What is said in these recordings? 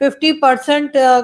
50%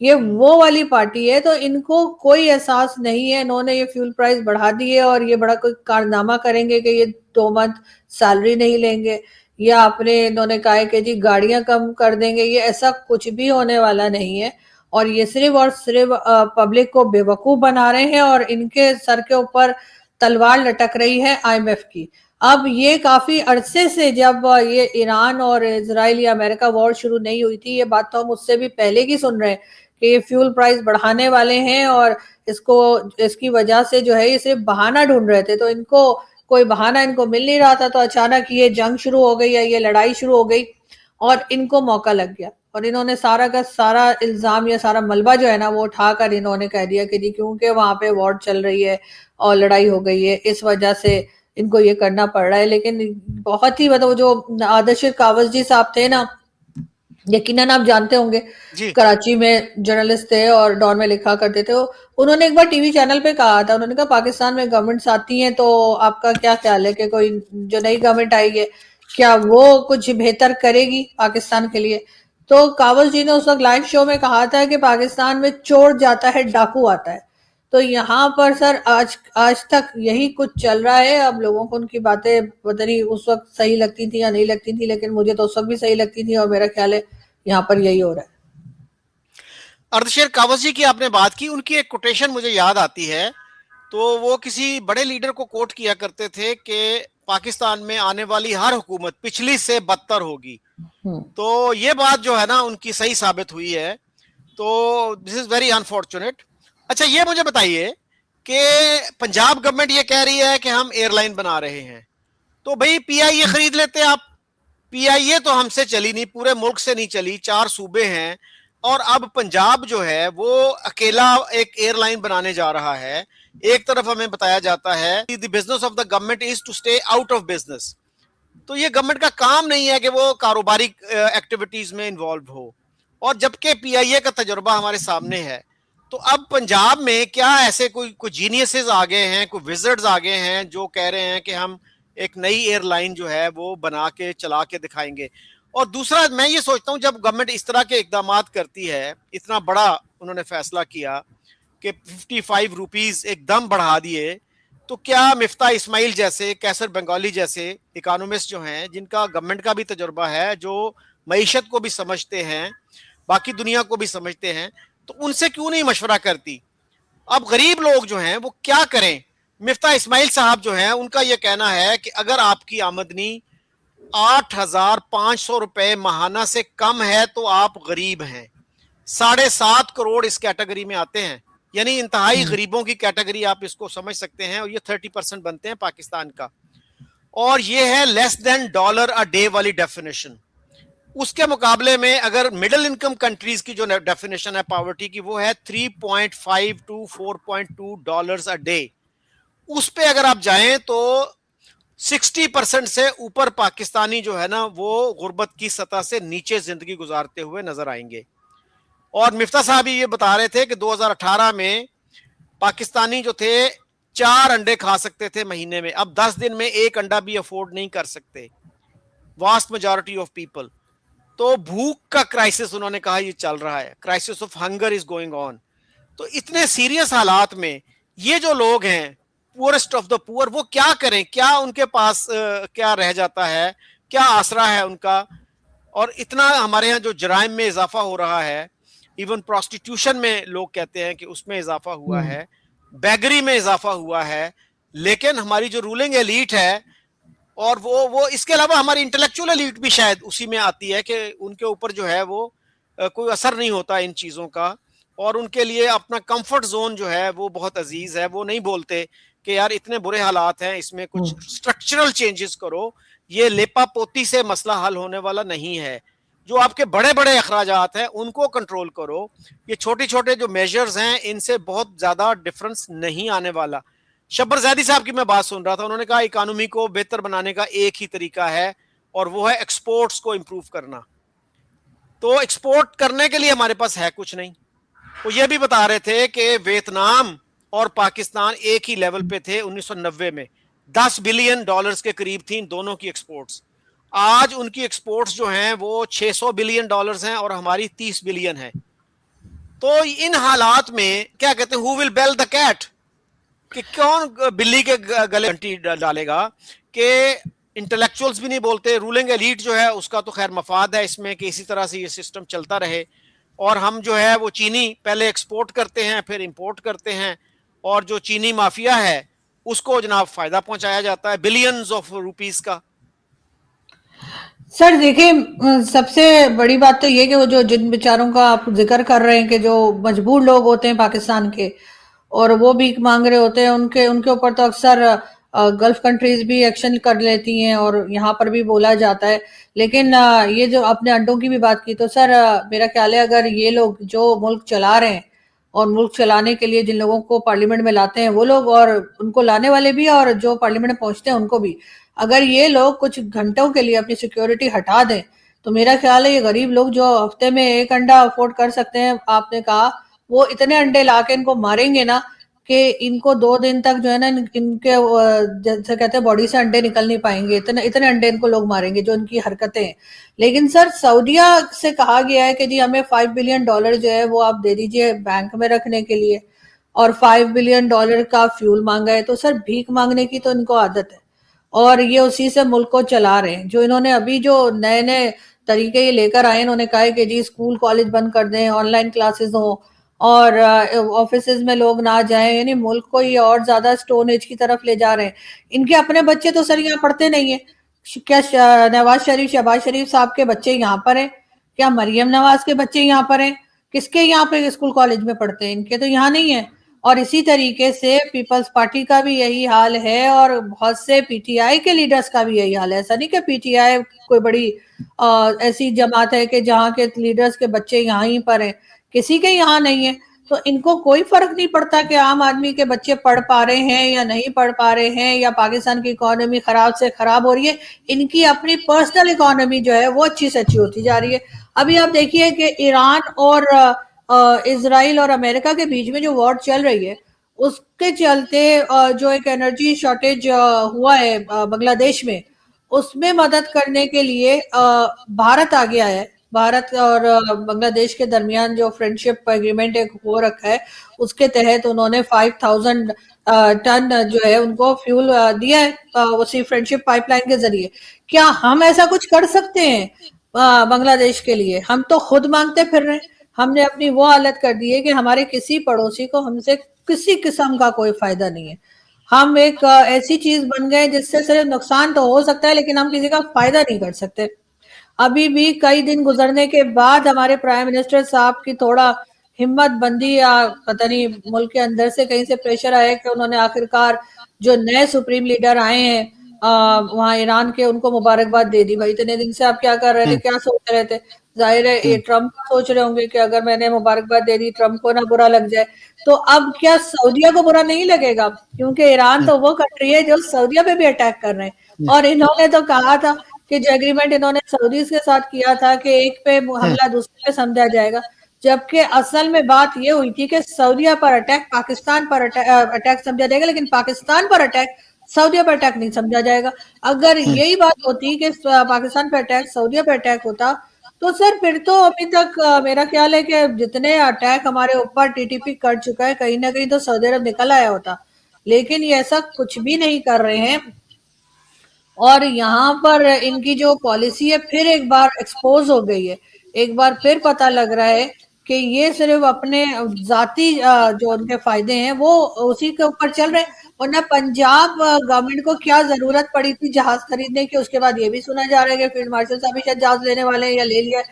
یہ وہ والی پارٹی ہے. تو ان کو کوئی احساس نہیں ہے. انہوں نے یہ فیول پرائز بڑھا دیے اور یہ بڑا کوئی کارنامہ کریں گے کہ یہ 2 منتھ سیلری نہیں لیں گے, یا انہوں نے کہا ہے کہ جی گاڑیاں کم کر دیں گے. یہ ایسا کچھ بھی ہونے والا نہیں ہے, اور یہ صرف اور صرف پبلک کو بے وقوف بنا رہے ہیں, اور ان کے سر کے اوپر تلوار لٹک رہی ہے IMF کی. اب یہ کافی عرصے سے, جب یہ ایران اور اسرائیل یا امریکہ وار شروع نہیں ہوئی تھی, یہ بات تو ہم اس سے بھی پہلے کی سن رہے ہیں کہ یہ فیول پرائز بڑھانے والے ہیں, اور اس کی وجہ سے جو ہے یہ صرف بہانہ ڈھونڈ رہے تھے. تو ان کو کوئی بہانہ ان کو مل نہیں رہا تھا, تو اچانک یہ جنگ شروع ہو گئی یا یہ لڑائی شروع ہو گئی اور ان کو موقع لگ گیا, اور انہوں نے سارا کا سارا الزام یا سارا ملبہ جو ہے نا وہ اٹھا کر انہوں نے کہہ دیا کہ جی کیونکہ وہاں پہ وار چل رہی ہے اور لڑائی ہو گئی ہے, اس وجہ سے ان کو یہ کرنا پڑ رہا ہے. لیکن بہت ہی مطلب جو عادل کاوز جی صاحب تھے نا, یقیناً آپ جانتے ہوں گے, جی کراچی میں جرنلسٹ تھے اور ڈان میں لکھا کرتے تھے. انہوں نے ایک بار ٹی وی چینل پہ کہا تھا, انہوں نے کہا پاکستان میں گورنمنٹس آتی ہیں تو آپ کا کیا خیال ہے کہ کوئی جو نئی گورنمنٹ آئی ہے کیا وہ کچھ بہتر کرے گی پاکستان کے لیے. تو کاوز جی نے اس وقت لائیو شو میں کہا تھا کہ پاکستان میں چور جاتا ہے ڈاکو آتا ہے. تو یہاں پر سر آج تک یہی کچھ چل رہا ہے. اب لوگوں کو ان کی باتیں پتہ نہیں اس وقت صحیح لگتی تھی یا نہیں لگتی تھی, لیکن مجھے تو اس وقت بھی صحیح لگتی تھی, اور میرا خیال ہے یہاں پر یہی ہو رہا ہے. اردشیر کاوز جی کی آپ نے بات کی, ان کی ایک کوٹیشن مجھے یاد آتی ہے. تو وہ کسی بڑے لیڈر کو کوٹ کیا کرتے تھے کہ پاکستان میں آنے والی ہر حکومت پچھلی سے بدتر ہوگی. تو یہ بات جو ہے نا ان کی صحیح ثابت ہوئی ہے. تو دس از ویری انفارچونیٹ. اچھا یہ مجھے بتائیے کہ پنجاب گورنمنٹ یہ کہہ رہی ہے کہ ہم ایئر لائن بنا رہے ہیں, تو بھائی پی آئی اے خرید لیتے آپ. پی آئی اے تو ہم سے چلی نہیں, پورے ملک سے نہیں چلی, 4 صوبے ہیں, اور اب پنجاب جو ہے وہ اکیلا ایک ایئر لائن بنانے جا رہا ہے. ایک طرف ہمیں بتایا جاتا ہے the business of the government is to stay out of business. تو یہ گورنمنٹ کا کام نہیں ہے کہ وہ کاروباری ایکٹیویٹیز میں انوالو ہو, اور جبکہ پی آئی اے کا تجربہ ہمارے سامنے ہے. تو اب پنجاب میں کیا ایسے کوئی جینیسز آگے ہیں, کوئی وزرڈز آگے ہیں جو کہہ رہے ہیں کہ ہم ایک نئی ایئر لائن جو ہے وہ بنا کے چلا کے دکھائیں گے. اور دوسرا میں یہ سوچتا ہوں جب گورنمنٹ اس طرح کے اقدامات کرتی ہے, اتنا بڑا انہوں نے فیصلہ کیا کہ 55 روپیز ایک دم بڑھا دیے, تو کیا مفتاح اسماعیل جیسے, کیسر بنگالی جیسے اکانومسٹ جو ہیں, جن کا گورنمنٹ کا بھی تجربہ ہے, جو معیشت کو بھی سمجھتے ہیں, باقی دنیا کو بھی سمجھتے ہیں, تو ان سے کیوں نہیں مشورہ کرتی؟ اب غریب لوگ جو ہیں وہ کیا کریں؟ مفتاح اسماعیل صاحب جو ہیں ان کا یہ کہنا ہے کہ اگر آپ کی آمدنی 8,500 روپے ماہانہ سے کم ہے تو آپ غریب ہیں. 7.5 کروڑ اس کیٹیگری میں آتے ہیں, یعنی انتہائی غریبوں کی کیٹیگری آپ اس کو سمجھ سکتے ہیں, اور یہ 30% بنتے ہیں پاکستان کا. اور یہ ہے لیس دین ڈالر اے ڈے والی ڈیفینیشن. اس کے مقابلے میں اگر مڈل انکم کنٹریز کی جو ڈیفینیشن ہے پاورٹی کی, وہ ہے 3.5 to 4.2 ڈالرز اے ڈے. اس پہ اگر آپ جائیں تو 60% سے اوپر پاکستانی جو ہے نا وہ غربت کی سطح سے نیچے زندگی گزارتے ہوئے نظر آئیں گے. اور مفتاح صاحب یہ بتا رہے تھے کہ 2018 میں پاکستانی جو تھے 4 انڈے کھا سکتے تھے مہینے میں, اب 10 دن میں 1 انڈا بھی افورڈ نہیں کر سکتے واسٹ میجورٹی آف پیپل. تو بھوک کا کرائسس انہوں نے کہا یہ چل رہا ہے, crisis of hunger is going on. تو اتنے سیریس حالات میں یہ جو لوگ ہیں پورسٹ آف دا پور, وہ کیا کریں؟ کیا ان کے پاس کیا رہ جاتا ہے, کیا آسرا ہے ان کا؟ اور اتنا ہمارے ہاں جو جرائم میں اضافہ ہو رہا ہے, ایون پروسٹیٹیوشن میں لوگ کہتے ہیں کہ اس میں اضافہ ہوا ہے, بیگری میں اضافہ ہوا ہے, لیکن ہماری جو رولنگ ایلیٹ ہے, اور وہ اس کے علاوہ ہماری انٹلیکچوئل ایلیٹ بھی شاید اسی میں آتی ہے کہ ان کے اوپر جو ہے وہ کوئی اثر نہیں ہوتا ان چیزوں کا, اور ان کے لیے اپنا کمفرٹ زون جو ہے وہ بہت عزیز ہے. وہ نہیں بولتے کہ یار اتنے برے حالات ہیں, اس میں کچھ سٹرکچرل چینجز کرو, یہ لیپا پوتی سے مسئلہ حل ہونے والا نہیں ہے. جو آپ کے بڑے بڑے اخراجات ہیں ان کو کنٹرول کرو, یہ چھوٹے چھوٹے جو میجرز ہیں ان سے بہت زیادہ ڈفرنس نہیں آنے والا. شبر زیدی صاحب کی میں بات سن رہا تھا, انہوں نے کہا اکانومی کو بہتر بنانے کا ایک ہی طریقہ ہے, اور وہ ہے ایکسپورٹس کو امپروو کرنا. تو ایکسپورٹ کرنے کے لیے ہمارے پاس ہے کچھ نہیں. وہ یہ بھی بتا رہے تھے کہ ویتنام اور پاکستان ایک ہی لیول پہ تھے 1990 میں, 10 بلین ڈالرز کے قریب تھیں دونوں کی ایکسپورٹس. آج ان کی ایکسپورٹس جو ہیں وہ 600 بلین ڈالرز ہیں اور ہماری 30 بلین ہے. تو ان حالات میں کیا کہتے ہیں ہو ول بیل دا کیٹ, کہ کون بلی کے گلے گھنٹی ڈالے گا, کہ انٹلیکچوئلز بھی نہیں بولتے, رولنگ ایلیٹ جو ہے اس کا تو خیر مفاد ہے اس میں کہ اسی طرح سے یہ سسٹم چلتا رہے, اور ہم جو ہے وہ چینی پہلے ایکسپورٹ کرتے ہیں پھر امپورٹ کرتے ہیں, اور جو چینی مافیا ہے اس کو جناب فائدہ پہنچایا جاتا ہے بلینز آف روپیز کا. سر دیکھیں, سب سے بڑی بات تو یہ کہ وہ جو جن بیچاروں کا آپ ذکر کر رہے ہیں کہ جو مجبور لوگ ہوتے ہیں پاکستان کے اور وہ بھیک مانگ رہے ہوتے ہیں, ان کے اوپر تو اکثر گلف کنٹریز بھی ایکشن کر لیتی ہیں اور یہاں پر بھی بولا جاتا ہے. لیکن یہ جو اپنے انڈوں کی بھی بات کی, تو سر میرا خیال ہے اگر یہ لوگ جو ملک چلا رہے ہیں اور ملک چلانے کے لیے جن لوگوں کو پارلیمنٹ میں لاتے ہیں وہ لوگ, اور ان کو لانے والے بھی اور جو پارلیمنٹ میں پہنچتے ہیں ان کو بھی, اگر یہ لوگ کچھ گھنٹوں کے لیے اپنی سیکیورٹی ہٹا دیں تو میرا خیال ہے یہ غریب لوگ جو ہفتے میں ایک انڈا افورڈ کر سکتے ہیں, آپ نے کہا, وہ اتنے انڈے لا کے ان کو ماریں گے نا کہ ان کو 2 دن تک جو ہے نا ان کے جیسے کہتے ہیں باڈی سے انڈے نکل نہیں پائیں گے, اتنے انڈے ان کو لوگ ماریں گے جو ان کی حرکتیں ہیں. لیکن سر سعودیہ سے کہا گیا ہے کہ جی ہمیں $5 بلین جو ہے وہ آپ دے دیجئے بینک میں رکھنے کے لیے, اور $5 بلین کا فیول مانگا ہے. تو سر بھیک مانگنے کی تو ان کو عادت ہے اور یہ اسی سے ملک کو چلا رہے ہیں. جو انہوں نے ابھی جو نئے نئے طریقے یہ لے کر آئے, انہوں نے کہا ہے کہ جی اسکول کالج بند کر دیں, آن لائن کلاسز ہوں اور آفیسز میں لوگ نہ جائیں, یعنی ملک کو یہ اور زیادہ سٹون ایج کی طرف لے جا رہے ہیں. ان کے اپنے بچے تو سر یہاں پڑھتے نہیں ہیں. کیا نواز شریف شہباز شریف صاحب کے بچے یہاں پر ہیں؟ کیا مریم نواز کے بچے یہاں پر ہیں؟ کس کے یہاں پہ اسکول کالج میں پڑھتے ہیں؟ ان کے تو یہاں نہیں ہیں. اور اسی طریقے سے پیپلز پارٹی کا بھی یہی حال ہے اور بہت سے پی ٹی آئی کے لیڈرز کا بھی یہی حال ہے. ایسا نہیں کہ پی ٹی آئی کوئی بڑی ایسی جماعت ہے کہ جہاں کے لیڈرز کے بچے یہاں ہی پر ہیں, کسی کے یہاں نہیں ہے. تو ان کو کوئی فرق نہیں پڑتا کہ عام آدمی کے بچے پڑھ پا رہے ہیں یا نہیں پڑھ پا رہے ہیں, یا پاکستان کی اکانومی خراب سے خراب ہو رہی ہے. ان کی اپنی پرسنل اکانومی جو ہے وہ اچھی سے اچھی ہوتی جا رہی ہے. ابھی آپ دیکھیے کہ ایران اور اسرائیل اور امریکہ کے بیچ میں جو وار چل رہی ہے اس کے چلتے جو ایک انرجی شارٹیج ہوا ہے بنگلہ دیش میں, اس میں مدد کرنے کے لیے بھارت آگے آیا ہے. بھارت اور بنگلہ دیش کے درمیان جو فرینڈشپ ایگریمنٹ ایک ہو رکھا ہے, اس کے تحت انہوں نے 5000 ٹن جو ہے ان کو فیول دیا ہے اسی فرینڈشپ پائپ لائن کے ذریعے. کیا ہم ایسا کچھ کر سکتے ہیں بنگلہ دیش کے لیے؟ ہم تو خود مانگتے پھر رہے ہیں. ہم نے اپنی وہ حالت کر دی ہے کہ ہمارے کسی پڑوسی کو ہم سے کسی قسم کا کوئی فائدہ نہیں ہے. ہم ایک ایسی چیز بن گئے جس سے صرف نقصان تو ہو سکتا ہے لیکن ہم کسی کا فائدہ نہیں کر سکتے. ابھی بھی کئی دن گزرنے کے بعد ہمارے پرائم منسٹر صاحب کی تھوڑا ہمت بندی یا پتہ نہیں ملک کے اندر سے کہیں سے پریشر آیا کہ انہوں نے آخرکار جو نئے سپریم لیڈر آئے ہیں وہاں ایران کے, ان کو مبارکباد دے دی. بھائی اتنے دن سے آپ کیا کر رہے تھے, کیا سوچ رہے تھے؟ ظاہر ہے یہ ٹرمپ سوچ رہے ہوں گے کہ اگر میں نے مبارکباد دے دی ٹرمپ کو نہ برا لگ جائے. تو اب کیا سعودیہ کو برا نہیں لگے گا؟ کیونکہ ایران تو وہ کنٹری ہے جو سعودیہ پہ بھی اٹیک کر رہے ہیں, اور انہوں نے تو کہا تھا کہ جو ایگریمنٹ انہوں نے سعودیز کے ساتھ کیا تھا کہ ایک پہ حملہ دوسرے پہ سمجھا جائے گا, جبکہ اصل میں بات یہ ہوئی تھی کہ سعودیہ پر اٹیک پاکستان پر اٹیک سمجھا جائے گا, لیکن پاکستان پر اٹیک سعودیہ پر اٹیک نہیں سمجھا جائے گا. اگر یہی بات ہوتی کہ پاکستان پر اٹیک سعودیہ پر اٹیک ہوتا تو سر پھر تو ابھی تک میرا خیال ہے کہ جتنے اٹیک ہمارے اوپر ٹی ٹی پی کر چکا ہے کہیں نہ کہیں تو سعودی عرب نکل آیا ہوتا. لیکن یہ ایسا کچھ بھی نہیں کر رہے ہیں, اور یہاں پر ان کی جو پالیسی ہے پھر ایک بار ایکسپوز ہو گئی ہے. ایک بار پھر پتہ لگ رہا ہے کہ یہ صرف اپنے ذاتی جو ان کے فائدے ہیں وہ اسی کے اوپر چل رہے ہیں. ورنہ پنجاب گورنمنٹ کو کیا ضرورت پڑی تھی جہاز خریدنے کی؟ اس کے بعد یہ بھی سنا جا رہا ہے کہ فیلڈ مارشل صاحب بھی شاید جہاز لینے والے ہیں یا لے لیا ہے.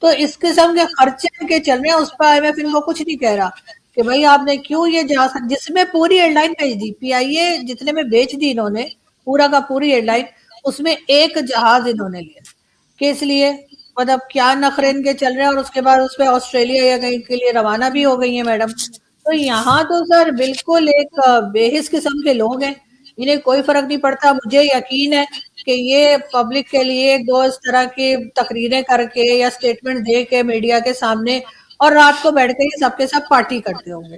تو اس قسم کے خرچے کے چل رہے ہیں, اس پر آئی ایم ایف ان کو کچھ نہیں کہہ رہا کہ بھائی آپ نے کیوں یہ جہاز, جس میں پوری ایئر لائن بھیج دی پی آئی اے جتنے میں بیچ دی انہوں نے پورا کا پوری ایئر لائن, اس میں ایک جہاز انہوں نے لیا. کس لیے؟ مطلب کیا نخرے ان کے چل رہے ہیں, اور اس کے بعد اس پہ آسٹریلیا یا کہیں کے لیے روانہ بھی ہو گئی ہیں میڈم. تو یہاں تو سر بالکل ایک بے حس قسم کے لوگ ہیں, انہیں کوئی فرق نہیں پڑتا. مجھے یقین ہے کہ یہ پبلک کے لیے دو اس طرح کی تقریریں کر کے یا سٹیٹمنٹ دے کے میڈیا کے سامنے اور رات کو بیٹھ کے یہ سب کے سب پارٹی کرتے ہوں گے,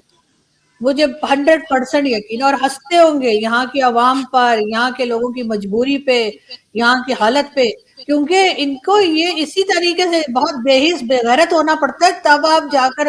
مجھے 100% یقین, اور ہنستے ہوں گے یہاں کی عوام پر, یہاں کے لوگوں کی مجبوری پہ, یہاں کی حالت پہ. کیونکہ ان کو یہ اسی طریقے سے بہت بے حس بے غیرت ہونا پڑتا ہے تب آپ جا کر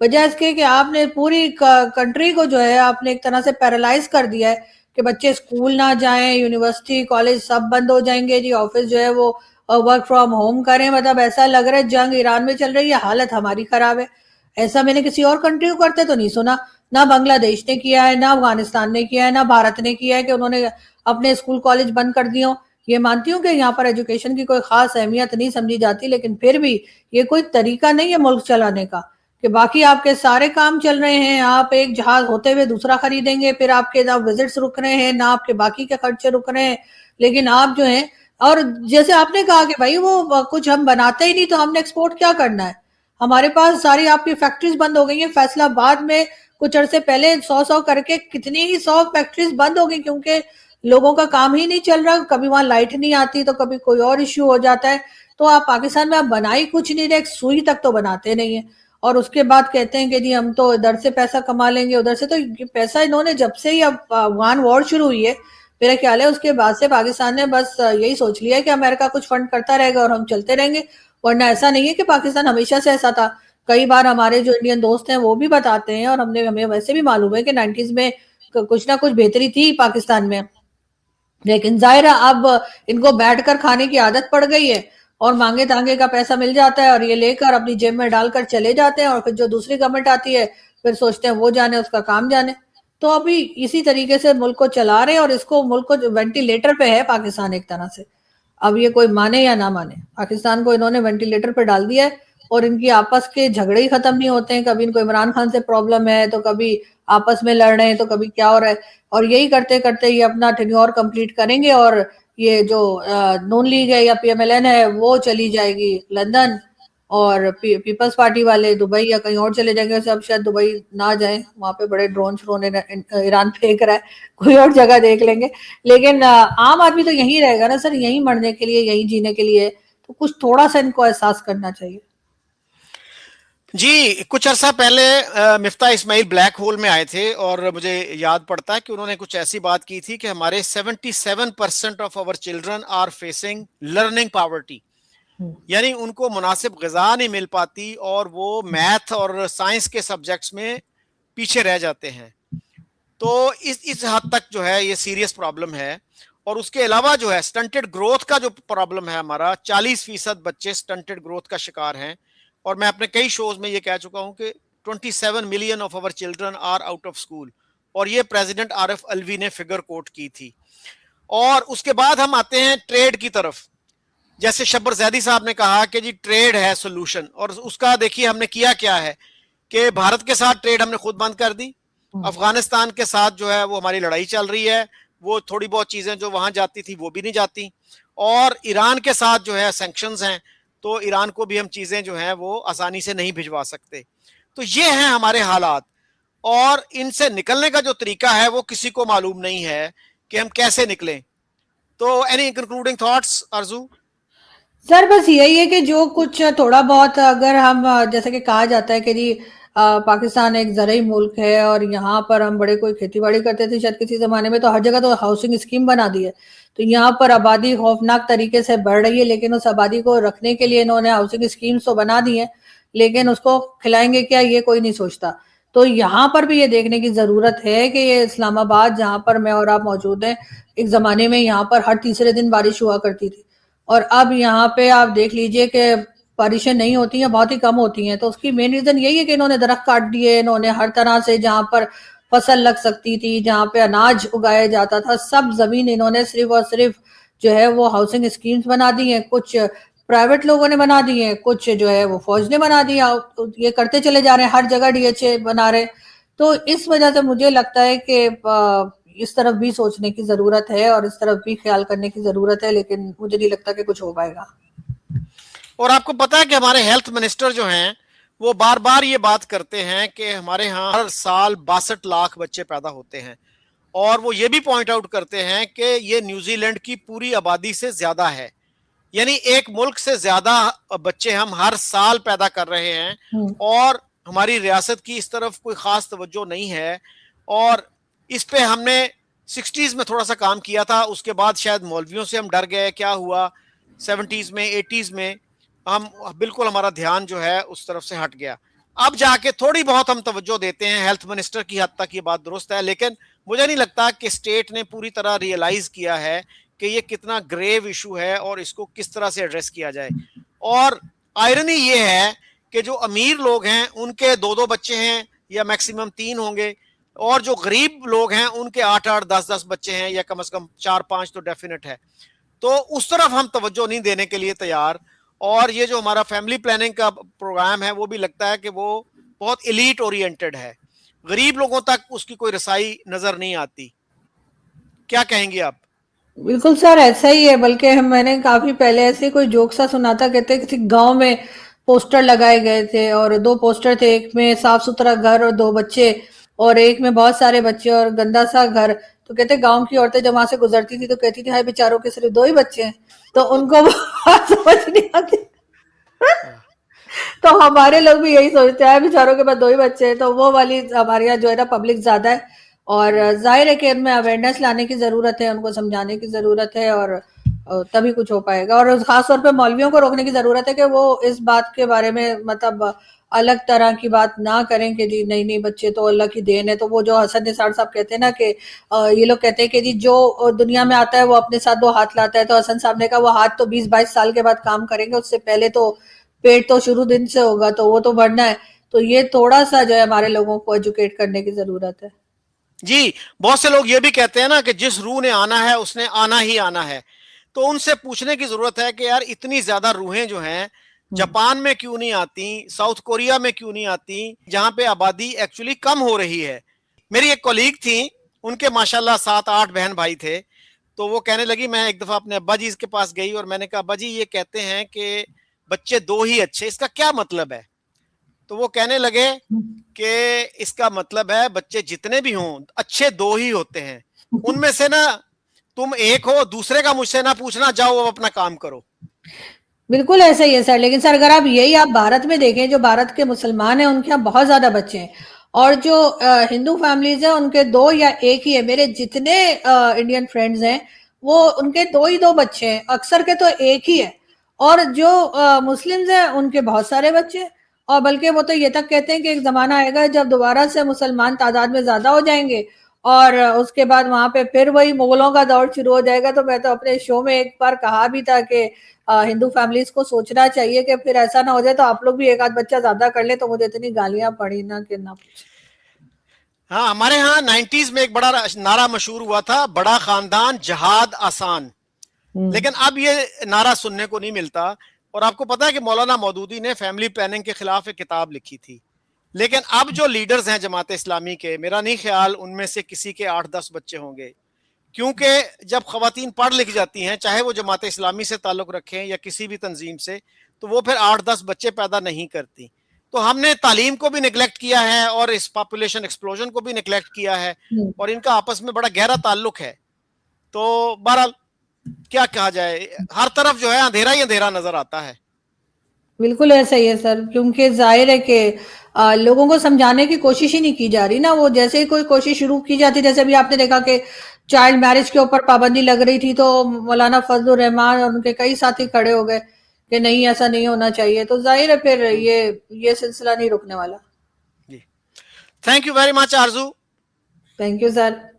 وجہ اس کے کہ آپ نے پوری کنٹری کو جو ہے آپ نے ایک طرح سے پیرالائز کر دیا ہے کہ بچے اسکول نہ جائیں, یونیورسٹی کالج سب بند ہو جائیں گے جی, آفس جو ہے وہ ورک فرام ہوم کریں. مطلب ایسا لگ رہا ہے جنگ ایران میں چل رہی ہے, حالت ہماری خراب ہے. ایسا میں نے کسی اور کنٹری کو کرتے تو نہیں سنا, نہ بنگلہ دیش نے کیا ہے, نہ افغانستان نے کیا ہے, نہ بھارت نے کیا ہے کہ انہوں نے اپنے اسکول کالج بند کر دیے ہوں. یہ مانتی ہوں کہ یہاں پر ایجوکیشن کی کوئی خاص اہمیت نہیں سمجھی جاتی, لیکن پھر بھی یہ کوئی طریقہ نہیں ہے ملک چلانے کا کہ باقی آپ کے سارے کام چل رہے ہیں, آپ ایک جہاز ہوتے ہوئے دوسرا خریدیں گے, پھر آپ کے نہ وزٹس رک رہے ہیں, نہ آپ کے باقی کے خرچے رک رہے ہیں, لیکن آپ جو ہیں, اور جیسے آپ نے کہا کہ بھائی وہ کچھ ہم بناتے ہی نہیں تو ہم نے ایکسپورٹ کیا کرنا ہے. ہمارے پاس ساری آپ کی فیکٹریز بند ہو گئی ہیں. فیصلہ آباد میں کچھ عرصے پہلے 100 کر کے کتنی ہی 100 فیکٹریز بند ہو گئی کیونکہ لوگوں کا کام ہی نہیں چل رہا, کبھی وہاں لائٹ نہیں آتی تو کبھی کوئی اور ایشو ہو جاتا ہے. تو آپ پاکستان میں آپ بنائی کچھ نہیں رہے, ایک سوئی تک تو بناتے نہیں ہیں, اور اس کے بعد کہتے ہیں کہ جی ہم تو ادھر سے پیسہ کما لیں گے ادھر سے. تو پیسہ انہوں نے جب سے ہی اب افغان وار شروع ہوئی ہے میرا خیال ہے اس کے بعد سے پاکستان نے بس یہی سوچ لیا ہے کہ امریکہ کچھ فنڈ کرتا رہے گا اور ہم چلتے رہیں گے, ورنہ ایسا نہیں ہے کہ پاکستان ہمیشہ سے ایسا تھا. کئی بار ہمارے جو انڈین دوست ہیں وہ بھی بتاتے ہیں, اور ہمیں ویسے بھی معلوم ہے کہ 90s میں کچھ نہ کچھ بہتری تھی پاکستان میں, لیکن ظاہر ہے اب ان کو بیٹھ کر کھانے کی عادت پڑ گئی ہے اور مانگے تانگے کا پیسہ مل جاتا ہے اور یہ لے کر اپنی جیب میں ڈال کر چلے جاتے ہیں, اور پھر جو دوسری گورنمنٹ آتی ہے پھر سوچتے ہیں وہ جانے اس کا کام جانے. تو ابھی اسی طریقے سے ملک کو چلا رہے ہیں, اور اس کو ملک کو وینٹیلیٹر پہ ہے پاکستان ایک طرح سے. اب یہ کوئی مانے یا نہ مانے, پاکستان کو انہوں نے وینٹیلیٹر پہ ڈال دیا ہے, اور ان کی آپس کے جھگڑے ہی ختم نہیں ہوتے ہیں. کبھی ان کو عمران خان سے پرابلم ہے تو کبھی آپس میں لڑ رہے ہیں تو کبھی کیا ہو رہا ہے, اور یہی کرتے کرتے یہ اپنا ٹینیور کمپلیٹ کریں گے, اور یہ جو نون لیگ ہے یا پی ایم ایل این ہے وہ چلی جائے گی لندن, اور پیپلز پارٹی والے دبئی یا کہیں اور چلے جائیں گے. اب شاید دبئی نہ جائیں, وہاں پہ بڑے ڈرون شرون ایران پھینک رہا ہے, کوئی اور جگہ دیکھ لیں گے. لیکن عام آدمی تو یہیں رہے گا نا سر, یہیں مرنے کے لیے یہیں جینے کے لیے, تو کچھ تھوڑا سا ان کو احساس کرنا چاہیے. جی کچھ عرصہ پہلے مفتاح اسماعیل بلیک ہول میں آئے تھے, اور مجھے یاد پڑتا ہے کہ انہوں نے کچھ ایسی بات کی تھی کہ ہمارے 77% of our children are facing learning poverty, یعنی ان کو مناسب غذا نہیں مل پاتی اور وہ میتھ اور سائنس کے سبجیکٹس میں پیچھے رہ جاتے ہیں. تو اس حد تک جو ہے یہ سیریس پرابلم ہے. اور اس کے علاوہ جو ہے سٹنٹڈ گروتھ کا جو پرابلم ہے, ہمارا 40% بچے سٹنٹڈ گروتھ کا شکار ہیں, اور میں اپنے کئی شوز میں یہ کہہ چکا ہوں کہ 27 million of our children are out of school, اور یہ پریزیڈنٹ عارف الوی نے فگر کوٹ کی تھی. اور اس کے بعد ہم آتے ہیں ٹریڈ کی طرف. جیسے شبر زیدی صاحب نے کہا کہ جی ٹریڈ ہے سولوشن, اور اس کا دیکھیے ہم نے کیا ہے کہ بھارت کے ساتھ ٹریڈ ہم نے خود بند کر دی, افغانستان کے ساتھ جو ہے وہ ہماری لڑائی چل رہی ہے, وہ تھوڑی بہت چیزیں جو وہاں جاتی تھی وہ بھی نہیں جاتی, اور ایران کے ساتھ جو ہے سینکشنز ہیں تو ایران کو بھی ہم چیزیں جو ہیں وہ آسانی سے نہیں بھجوا سکتے. تو یہ ہیں ہمارے حالات, اور ان سے نکلنے کا جو طریقہ ہے وہ کسی کو معلوم نہیں ہے کہ ہم کیسے نکلیں. تو اینی کنکلوڈنگ تھاٹس آرزو؟ سر بس یہی ہے کہ جو کچھ تھوڑا بہت اگر ہم جیسے کہ کہا جاتا ہے کہ جی پاکستان ایک زرعی ملک ہے اور یہاں پر ہم بڑے کوئی کھیتی باڑی کرتے تھے شاید کسی زمانے میں, تو ہر جگہ تو ہاؤسنگ اسکیم بنا دی ہے, تو یہاں پر آبادی خوفناک طریقے سے بڑھ رہی ہے, لیکن اس آبادی کو رکھنے کے لیے انہوں نے ہاؤسنگ اسکیمز تو بنا دی ہیں, لیکن اس کو کھلائیں گے کیا یہ کوئی نہیں سوچتا. تو یہاں پر بھی یہ دیکھنے کی ضرورت ہے کہ یہ اسلام آباد جہاں پر میں اور آپ موجود ہیں, ایک زمانے میں یہاں پر ہر تیسرے دن بارش ہوا کرتی تھی, اور اب یہاں پہ آپ دیکھ لیجئے کہ بارشیں نہیں ہوتی ہیں, بہت ہی کم ہوتی ہیں. تو اس کی مین ریزن یہی ہے کہ انہوں نے درخت کاٹ دیے, انہوں نے ہر طرح سے جہاں پر فصل لگ سکتی تھی, جہاں پہ اناج اگایا جاتا تھا, سب زمین انہوں نے صرف اور صرف جو ہے وہ ہاؤسنگ اسکیمز بنا دی ہیں. کچھ پرائیویٹ لوگوں نے بنا دی ہیں, کچھ جو ہے وہ فوج نے بنا دیا, یہ کرتے چلے جا رہے ہیں, ہر جگہ ڈی ایچ اے بنا رہے. تو اس وجہ سے مجھے لگتا ہے کہ اس طرف بھی سوچنے کی ضرورت ہے اور اس طرف بھی خیال کرنے کی ضرورت ہے, لیکن مجھے نہیں لگتا کہ کچھ ہو پائے گا. اور آپ کو پتا ہے کہ ہمارے ہیلتھ منسٹر جو ہیں وہ بار بار یہ بات کرتے ہیں کہ ہمارے ہاں ہر سال 62 لاکھ بچے پیدا ہوتے ہیں, اور وہ یہ بھی پوائنٹ آؤٹ کرتے ہیں کہ یہ نیوزی لینڈ کی پوری آبادی سے زیادہ ہے, یعنی ایک ملک سے زیادہ بچے ہم ہر سال پیدا کر رہے ہیں, اور ہماری ریاست کی اس طرف کوئی خاص توجہ نہیں ہے. اور اس پہ ہم نے 60s میں تھوڑا سا کام کیا تھا, اس کے بعد شاید مولویوں سے ہم ڈر گئے, کیا ہوا 70s میں 80s میں ہم بالکل ہمارا دھیان جو ہے اس طرف سے ہٹ گیا. اب جا کے تھوڑی بہت ہم توجہ دیتے ہیں, ہیلتھ منسٹر کی حد تک یہ بات درست ہے, لیکن مجھے نہیں لگتا کہ اسٹیٹ نے پوری طرح ریئلائز کیا ہے کہ یہ کتنا گریو ایشو ہے اور اس کو کس طرح سے ایڈریس کیا جائے. اور آئرنی یہ ہے کہ جو امیر لوگ ہیں ان کے 2 بچے ہیں یا میکسیمم 3 ہوں گے, اور جو غریب لوگ ہیں ان کے 8 10 بچے ہیں, یا کم از کم 4 5 تو ڈیفینٹ ہے. تو اس طرف ہم توجہ نہیں دینے کے لیے تیار. اور یہ جو ہمارا فیملی پلاننگ کا پروگرام ہے وہ بھی لگتا ہے کہ وہ بہت ایلیٹ اورینٹڈ ہے, غریب لوگوں تک اس کی کوئی رسائی نظر نہیں آتی. کیا کہیں گے آپ؟ بالکل سر ایسا ہی ہے, بلکہ میں نے کافی پہلے ایسے کوئی جوک سا سنا تھا, کہتے کسی گاؤں میں پوسٹر لگائے گئے تھے اور 2 پوسٹر تھے, ایک میں صاف ستھرا گھر اور 2 بچے, اور ایک میں بہت سارے بچے اور گندا سا گھر. تو کہتے گاؤں کی عورتیں جب وہاں سے گزرتی تھی تو کہتی تھی ہائے بیچاروں کے صرف 2 ہی بچے ہیں, تو ان کو بات سمجھ نہیں آتی. تو ہمارے لوگ بھی یہی سوچتے ہیں بیچاروں کے پاس 2 ہی بچے ہیں. تو وہ والی ہمارے یہاں جو ہے نا پبلک زیادہ ہے, اور ظاہر ہے کہ ان میں اویئرنیس لانے کی ضرورت ہے, ان کو سمجھانے کی ضرورت ہے, اور تبھی کچھ ہو پائے گا. اور خاص طور پہ مولویوں کو روکنے کی ضرورت ہے کہ وہ اس بات کے بارے میں مطلب الگ طرح کی بات نہ کریں کہ جی نہیں نہیں بچے تو اللہ کی دین ہے. تو وہ جو حسن نثار صاحب کہتے ہیں نا کہ یہ لوگ کہتے ہیں کہ جی جو دنیا میں آتا ہے وہ اپنے ساتھ 2 ہاتھ لاتا ہے, تو حسن صاحب نے کہا وہ ہاتھ تو 20 22 سال کے بعد کام کریں گے, اس سے پہلے تو پیٹ تو شروع دن سے ہوگا, تو وہ تو بڑھنا ہے. تو یہ تھوڑا سا جو ہے ہمارے لوگوں کو ایجوکیٹ کرنے کی ضرورت ہے. جی, بہت سے لوگ یہ بھی کہتے ہیں نا کہ جس روح نے آنا ہے اس نے آنا ہی آنا ہے. تو ان سے پوچھنے کی ضرورت ہے کہ یار اتنی زیادہ روحیں جو ہیں جاپان میں کیوں نہیں آتی, ساؤتھ کوریا میں کیوں نہیں آتی, جہاں پہ آبادی ایکچولی کم ہو رہی ہے. میری ایک کولیگ تھی, ان کے ماشاءاللہ 7 8 بہن بھائی تھے. تو وہ کہنے لگی, میں ایک دفعہ اپنے ابا جی کے پاس گئی اور میں نے کہا ابا جی یہ کہتے ہیں کہ بچے 2 ہی اچھے, اس کا کیا مطلب ہے؟ تو وہ کہنے لگے کہ اس کا مطلب ہے بچے جتنے بھی ہوں اچھے 2 ہی ہوتے ہیں, ان میں سے نا تم ایک ہو, دوسرے کا مجھ سے نہ پوچھنا, جاؤ وہ اپنا کام کرو. بالکل ایسا ہی ہے سر. لیکن سر اگر آپ بھارت میں دیکھیں, جو بھارت کے مسلمان ہیں ان کے یہاں بہت زیادہ بچے ہیں, اور جو ہندو فیملیز ہیں ان کے 2 یا 1 ہی ہے. میرے جتنے انڈین فرینڈز ہیں وہ ان کے 2 ہی 2 بچے ہیں, اکثر کے تو 1 ہی ہے. اور جو مسلمز ہیں ان کے بہت سارے بچے, اور بلکہ وہ تو یہ تک کہتے ہیں کہ ایک زمانہ آئے گا جب دوبارہ سے مسلمان تعداد میں زیادہ ہو جائیں گے, اور اس کے بعد وہاں پہ پھر وہی مغلوں کا دور شروع ہو جائے گا. تو میں تو اپنے شو میں ایک بار کہا بھی تھا کہ ہندو فیملیز کو سوچنا چاہیے کہ پھر ایسا نہ ہو جائے تو آپ لوگ بھی 1 آدھ بچہ زیادہ کر لیں, تو مجھے اتنی گالیاں پڑی نا کہ نہ پوچھیں. ہاں, ہمارے ہاں 90s میں ایک بڑا نعرہ مشہور ہوا تھا, بڑا خاندان جہاد آسان. لیکن اب یہ نعرہ سننے کو نہیں ملتا. اور آپ کو پتا ہے کہ مولانا مودودی نے فیملی پلاننگ کے خلاف ایک کتاب لکھی تھی. لیکن اب جو لیڈرز ہیں جماعت اسلامی کے, میرا نہیں خیال ان میں سے کسی کے 8 10 بچے ہوں گے, کیونکہ جب خواتین پڑھ لکھ جاتی ہیں, چاہے وہ جماعت اسلامی سے تعلق رکھیں یا کسی بھی تنظیم سے, تو وہ پھر 8 10 بچے پیدا نہیں کرتی. تو ہم نے تعلیم کو بھی نگلیکٹ کیا ہے اور اس پاپولیشن ایکسپلوژن کو بھی نگلیکٹ کیا ہے, اور ان کا آپس میں بڑا گہرا تعلق ہے. تو بہرحال کیا کہا جائے, ہر طرف جو ہے اندھیرا ہی اندھیرا نظر آتا ہے. بالکل ایسا ہی ہے سر, کیونکہ ظاہر ہے کہ لوگوں کو سمجھانے کی کوشش ہی نہیں کی جا رہی نا. وہ جیسے ہی کوئی کوشش شروع کی جاتی, جیسے ابھی آپ نے دیکھا کہ چائلڈ میرج کے اوپر پابندی لگ رہی تھی, تو مولانا فضل الرحمان اور ان کے کئی ساتھی کھڑے ہو گئے کہ نہیں ایسا نہیں ہونا چاہیے. تو ظاہر ہے پھر یہ سلسلہ نہیں رکنے والا. جی, تھینک یو ویری مچ آرزو. Thank you sir.